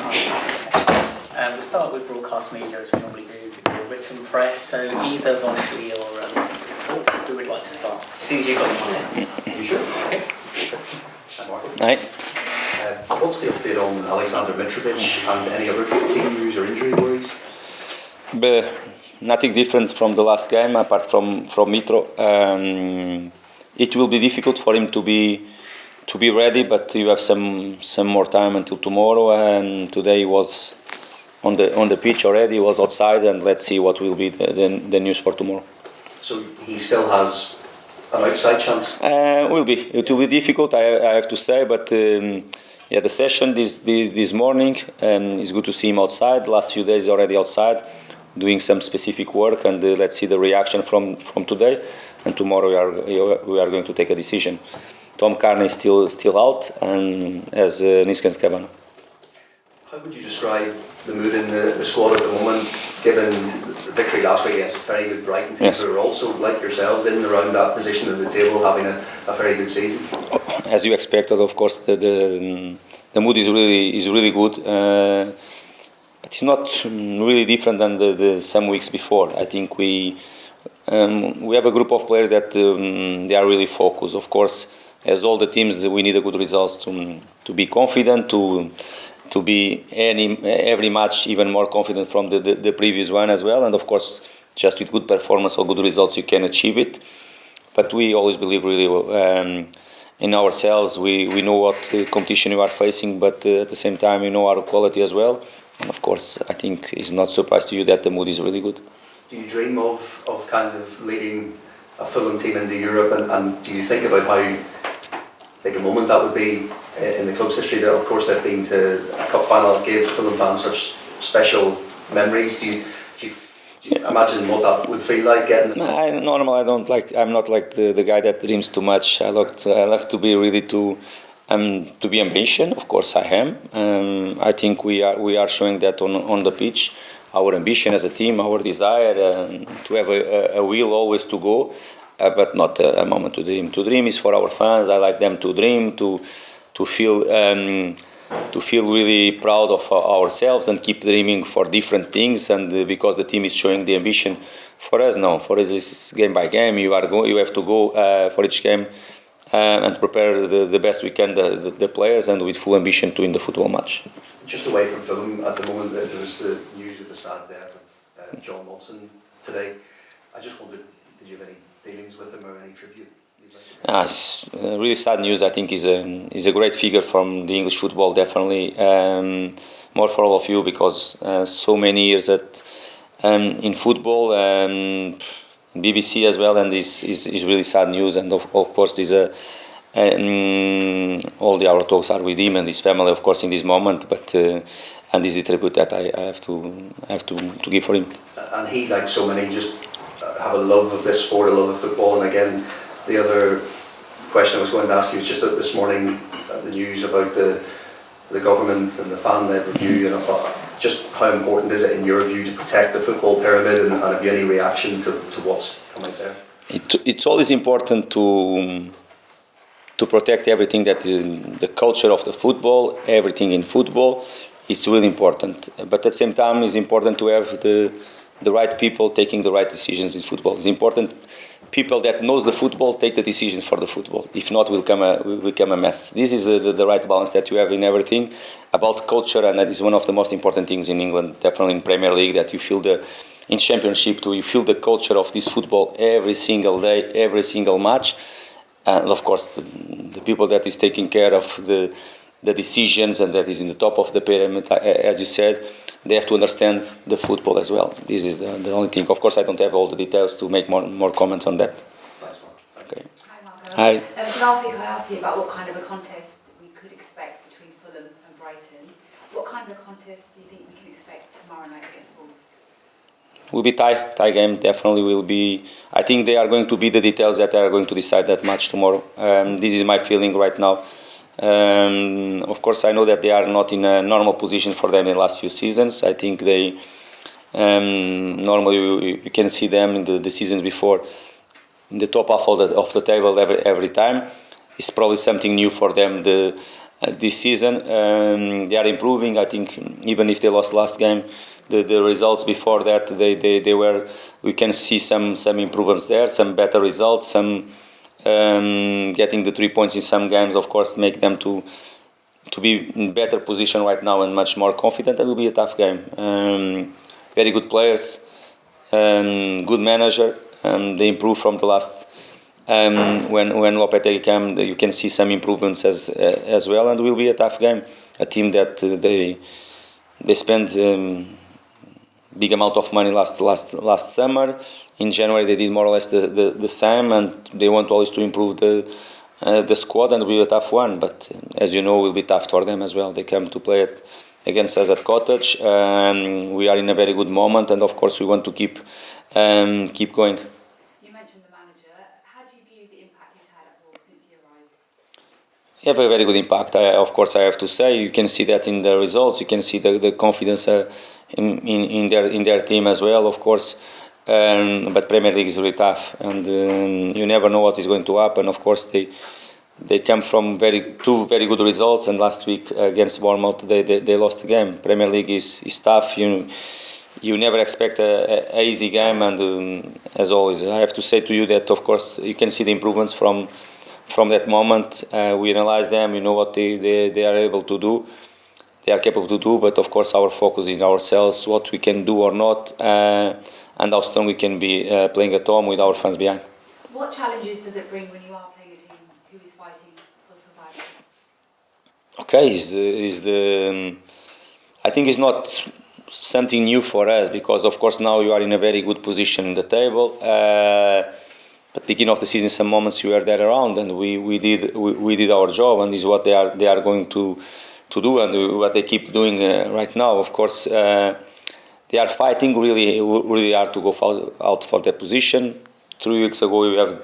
We'll start with broadcast media as we normally do, before written press. So either Voluntary or who would like to start? As soon as you've got the mic. You sure? Okay. Marco. Aye. What's the update on Alexander Mitrovic and any other team news or injury worries? Nothing different from the last game, apart from Mitro. It will be difficult for him to be ready, but you have some more time until tomorrow. And today he was on the pitch already. He was outside, and let's see what will be the news for tomorrow. So he still has an outside chance? It will be difficult, I have to say, but the session this morning, it's good to see him outside. Last few days already outside, doing some specific work, and let's see the reaction from today. And tomorrow we are going to take a decision. Tom Carney is still out, and as Niskans Kavana. How would you describe the mood in the squad at the moment, given the victory last week against a very good Brighton team, yes, who are also, like yourselves, in and around that position in the table, having a very good season? As you expected, of course, the mood is really good. But it's not really different than the some weeks before. I think we have a group of players that they are really focused. Of course, as all the teams, we need a good results to be confident, to be every match even more confident from the previous one as well. And of course, just with good performance or good results, you can achieve it. But we always believe really in ourselves. We know what competition we are facing, but at the same time, we know our quality as well. And of course, I think it's not a surprise to you that the mood is really good. Do you dream of kind of leading a Fulham team into Europe, and do you think about how big a moment that would be in the club's history? That, of course, they've been to a cup final that gave Fulham fans such special memories. Do you imagine what that would feel like getting? I'm not like the guy that dreams too much. I like to be really to be ambitious. Of course, I am. I think we are showing that on the pitch. Our ambition as a team, our desire to have a will always to go, but not a moment to dream. To dream is for our fans. I like them to dream, to feel really proud of ourselves and keep dreaming for different things. And because the team is showing the ambition, for us, it's game by game. You have to go for each game and prepare the best we can the players, and with full ambition to win the football match. Just away from Fulham at the moment, there was the news of the sad death of John Motson today. I just wondered, did you have any dealings with him or any tribute? It's really sad news. I think he's a great figure from the English football, definitely. More for all of you, because so many years in football, BBC as well, and this is really sad news. And of course, all our talks are with him and his family, of course, in this moment. But and this is a tribute that I have to give for him. And he, like so many, just have a love of this sport, a love of football. And again, the other question I was going to ask you was just this morning, the news about the government and the fan-led review, and just how important is it in your view to protect the football pyramid, and have you any reaction to what's come out there? It's always important to protect everything that the culture of the football, everything in football. It's really important. But at the same time, it's important to have the right people taking the right decisions in football. It's important people that knows the football take the decisions for the football. If not, we'll become a mess. This is the right balance that you have in everything about culture, and that is one of the most important things in England, definitely in Premier League, that you feel in Championship too, you feel the culture of this football every single day, every single match. And of course, the people that is taking care of the decisions and that is in the top of the pyramid, as you said, they have to understand the football as well. This is the only thing. Of course, I don't have all the details to make more comments on that. Thanks, Mark. Okay. Hi, Marco. Hi. Last week I asked you about what kind of a contest we could expect between Fulham and Brighton. What kind of a contest do you think we can expect tomorrow night against Wolves? Will be tie game, definitely will be. I think they are going to be the details that are going to decide that match tomorrow. This is my feeling right now. Of course, I know that they are not in a normal position for them in the last few seasons. I think they normally you can see them in the seasons before in the top half of the table every time. It's probably something new for them. this season. They are improving. I think even if they lost last game, the results before that, they were. We can see some improvements there, some better results, some getting the 3 points in some games. Of course, make them to be in better position right now and much more confident. It will be a tough game. Very good players, good manager. They improved from the last. When Lopetegui came, you can see some improvements as well, and it will be a tough game. A team that they spent big amount of money last summer. In January they did more or less the same, and they want always to improve the squad, and it will be a tough one. But as you know, it will be tough for them as well. They come to play against us at Cottage. We are in a very good moment, and of course we want to keep going. Have a very good impact. Of course, I have to say, you can see that in the results. You can see the confidence in their team as well. Of course, but Premier League is really tough, and you never know what is going to happen. Of course, they come from two very good results, and last week against Bournemouth they lost the game. Premier League is tough. You never expect a easy game, and as always, I have to say to you that of course you can see the improvements from that moment. We analyze them, we know what they are able to do, they are capable to do, but of course our focus is ourselves, what we can do or not, and how strong we can be playing at home with our fans behind. What challenges does it bring when you are playing a team who is fighting for survival? Okay, I think it's not something new for us, because of course now you are in a very good position in the table. But beginning of the season, some moments you were there around, and we did our job, and this is what they are going to do, and what they keep doing right now. Of course, they are fighting really hard to go out for their position. 3 weeks ago we have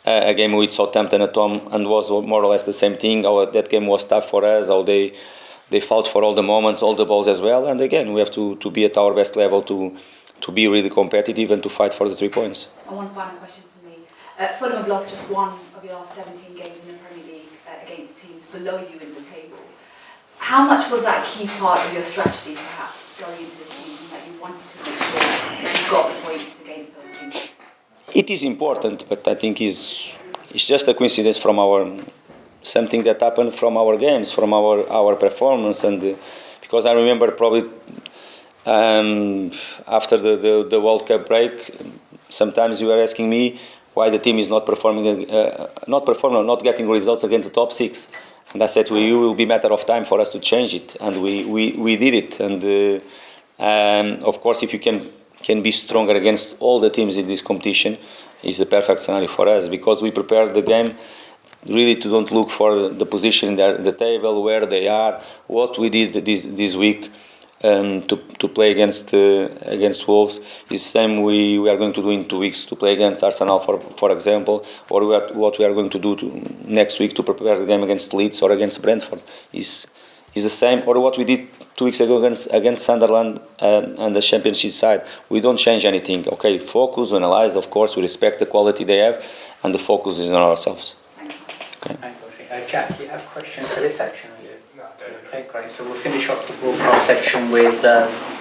a game with Southampton at home, and was more or less the same thing. That game was tough for us. How they fought for all the moments, all the balls as well. And again, we have to be at our best level to be really competitive and to fight for the 3 points. And one final question. Fulham have lost just one of your last 17 games in the Premier League against teams below you in the table. How much was that a key part of your strategy, perhaps, going into the season, that you wanted to make sure that you got the points against those teams? It is important, but I think it's just a coincidence from something that happened from our games, from our performance, and because I remember probably after the World Cup break, sometimes you were asking me why the team is not getting results against the top 6, and I said to you, it will be a matter of time for us to change it, and we did it. And of course, if you can be stronger against all the teams in this competition, is a perfect scenario for us, because we prepared the game really to don't look for the position in the table, where they are. What we did this week to play against Wolves is the same we are going to do in 2 weeks to play against Arsenal, for example, or what we are going to do next week to prepare the game against Leeds or against Brentford is the same, or what we did 2 weeks ago against Sunderland and the Championship side. We don't change anything. Okay, focus, analyze, of course, we respect the quality they have, and the focus is on ourselves. Okay. Thanks, Audrey. Jack, do you have questions for this section? Okay, great. So we'll finish off the broadcast section with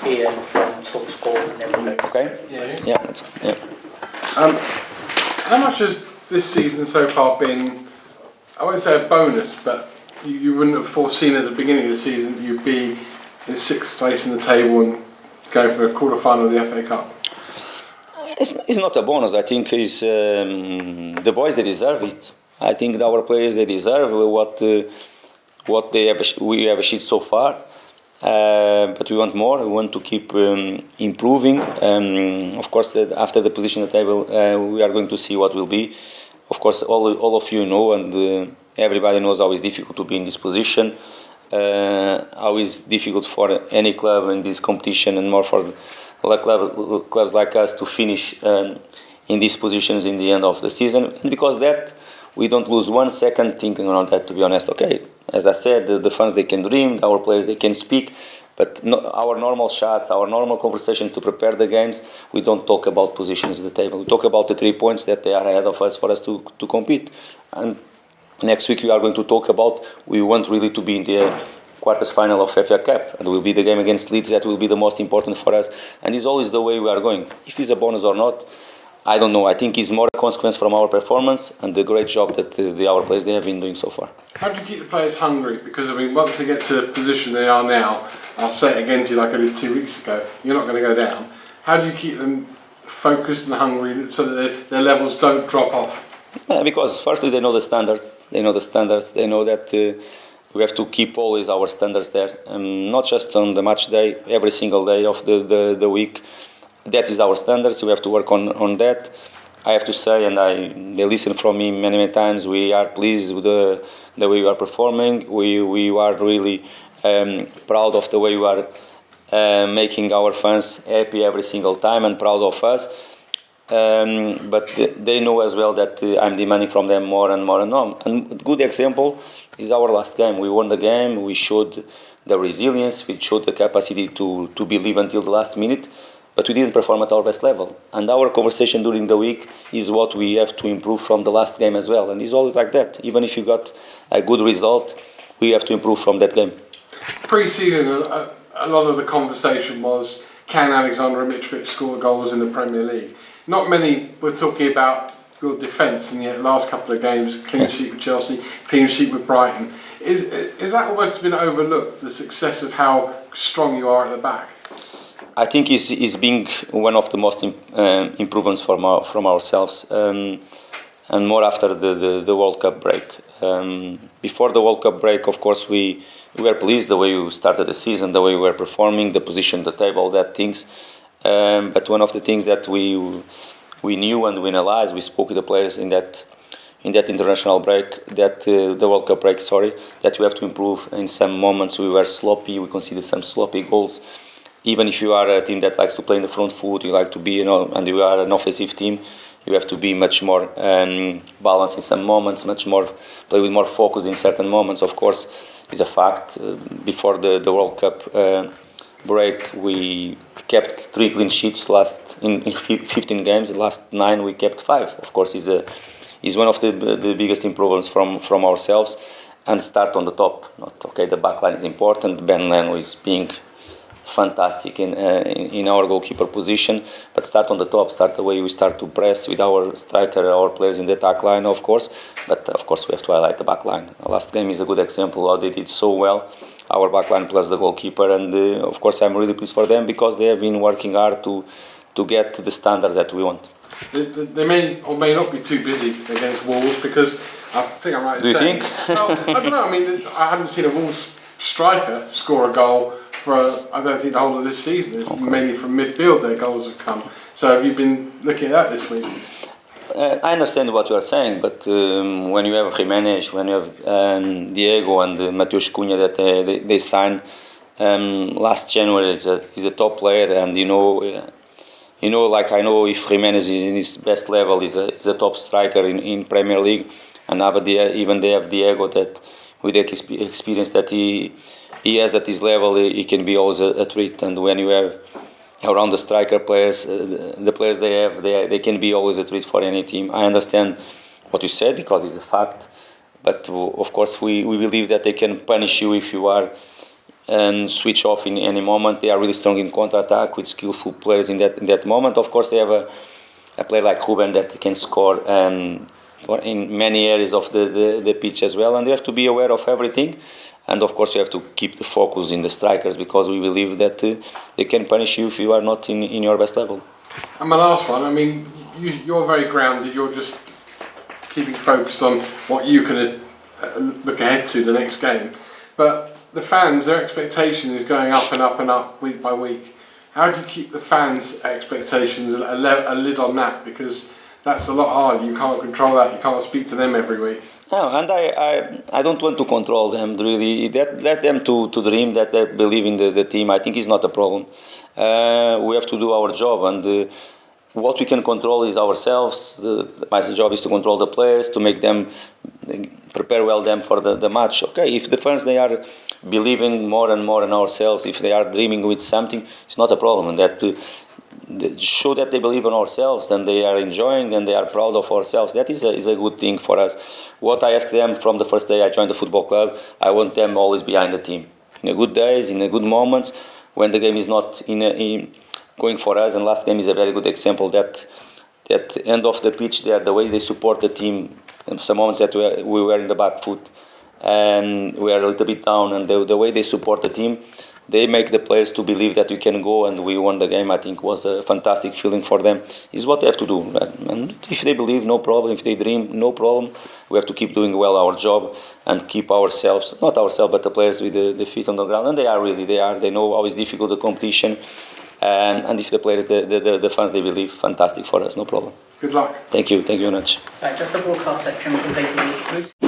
Ian from TalkSport, and then we'll go. Okay. Yeah. How much has this season so far been, I won't say a bonus, but you wouldn't have foreseen at the beginning of the season that you'd be in 6th place in the table and going for a quarter-final of the FA Cup? It's not a bonus. I think it's the boys, they deserve it. I think our players, they deserve what we have achieved so far, but we want more. We want to keep improving. Of course, after the position at the table, we are going to see what will be. Of course, all of you know, and everybody knows how it's difficult to be in this position, how it's difficult for any club in this competition, and more for clubs like us to finish in these positions in the end of the season. And because that, we don't lose 1 second thinking around that, to be honest. Okay, as I said, the fans, they can dream, our players, they can speak, but our normal shots, our normal conversation to prepare the games, we don't talk about positions at the table. We talk about the 3 points that they are ahead of us for us to compete. And next week we are going to talk about. We want really to be in the quarters final of FA Cup, and will be the game against Leeds that will be the most important for us. And it's always the way we are going. If it's a bonus or not, I don't know. I think it's more a consequence from our performance and the great job that our players they have been doing so far. How do you keep the players hungry? Because I mean, once they get to a position they are now, I'll say it again to you like I did 2 weeks ago, you're not going to go down. How do you keep them focused and hungry so that their levels don't drop off? Because firstly they know the standards. They know that we have to keep always our standards there, not just on the match day, every single day of the week. That is our standards. We have to work on that. I have to say, and they listen from me many times, we are pleased with the way we are performing. We are really proud of the way we are making our fans happy every single time and proud of us. But they know as well that I'm demanding from them more and more and more. And a good example is our last game. We won the game. We showed the resilience. We showed the capacity to believe until the last minute. But we didn't perform at our best level. And our conversation during the week is what we have to improve from the last game as well. And it's always like that. Even if you got a good result, we have to improve from that game. Pre-season, a lot of the conversation was, can Alexander Mitrovic score goals in the Premier League? Not many were talking about your defence, and yet last couple of games, clean sheet with Chelsea, clean sheet with Brighton. Is that almost been overlooked, the success of how strong you are at the back? I think it's being one of the most improvements from ourselves, and more after the World Cup break. Before the World Cup break, of course, we were pleased the way we started the season, the way we were performing, the position, the table, all that things. But one of the things that we knew and we analyzed, we spoke with the players in that international break, that the World Cup break, that we have to improve. In some moments we were sloppy, we conceded some sloppy goals. Even if you are a team that likes to play in the front foot, you like to be, and you are an offensive team, you have to be much more balanced in some moments, much more play with more focus in certain moments. Of course, it's a fact. Before the World Cup break, we kept 3 clean sheets in 15 games. The last 9 we kept 5. Of course, is one of the biggest improvements from ourselves. And start on the top. The back line is important. Ben Leno is being fantastic in our goalkeeper position, but start on the top, start the way we start to press with our striker, our players in the attack line, of course, but of course we have to highlight the back line. The last game is a good example how they did so well, our back line plus the goalkeeper, and of course I'm really pleased for them because they have been working hard to get the standards that we want. They may or may not be too busy against Wolves, because I think I'm right in saying... Do you think? Well, I don't know, I mean, I haven't seen a Wolves striker score a goal for, I don't think, the whole of this season. It's mainly from midfield their goals have come. So have you been looking at that this week? I understand what you are saying, but when you have Jimenez, when you have Diego and Mateus Cunha that they signed last January, is a top player, and like I know if Jimenez is in his best level, is a top striker in Premier League, and now even they have Diego that with the experience that he has at his level, he can be always a treat. And when you have around the striker players, the players they have, they can be always a treat for any team. I understand what you said because it's a fact, but of course we believe that they can punish you if you are switch off in any moment. They are really strong in counter-attack with skillful players in that moment. Of course they have a player like Ruben that can score in many areas of the pitch as well, and you have to be aware of everything. And of course you have to keep the focus in the strikers because we believe that they can punish you if you are not in your best level. And my last one, I mean, you're very grounded, you're just keeping focused on what you can look ahead to the next game. But the fans, their expectation is going up and up and up week by week. How do you keep the fans' expectations a lid on that? Because that's a lot harder. You can't control that. You can't speak to them every week. No, and I don't want to control them, really. Let them to dream, that they believe in the team. I think is not a problem. We have to do our job, and what we can control is ourselves. My job is to control the players, to make them prepare well them for the match. Okay, if the fans, they are believing more and more in ourselves, if they are dreaming with something, it's not a problem. And that show that they believe in ourselves and they are enjoying and they are proud of ourselves. That is a good thing for us. What I asked them from the first day I joined the football club, I want them always behind the team. In the good days, in the good moments, when the game is not in going for us, and last game is a very good example that end of the pitch, the way they support the team, in some moments that we were in the back foot and we are a little bit down, and the way they support the team, they make the players to believe that we can go and we won the game. I think was a fantastic feeling for them. Is what they have to do. And if they believe, no problem. If they dream, no problem. We have to keep doing well our job and keep ourselves, not ourselves, but the players with the feet on the ground. And they know how is difficult the competition. And if the players, the fans, they believe, fantastic for us, no problem. Good luck. Thank you very much. Right, just the broadcast section, we'll basically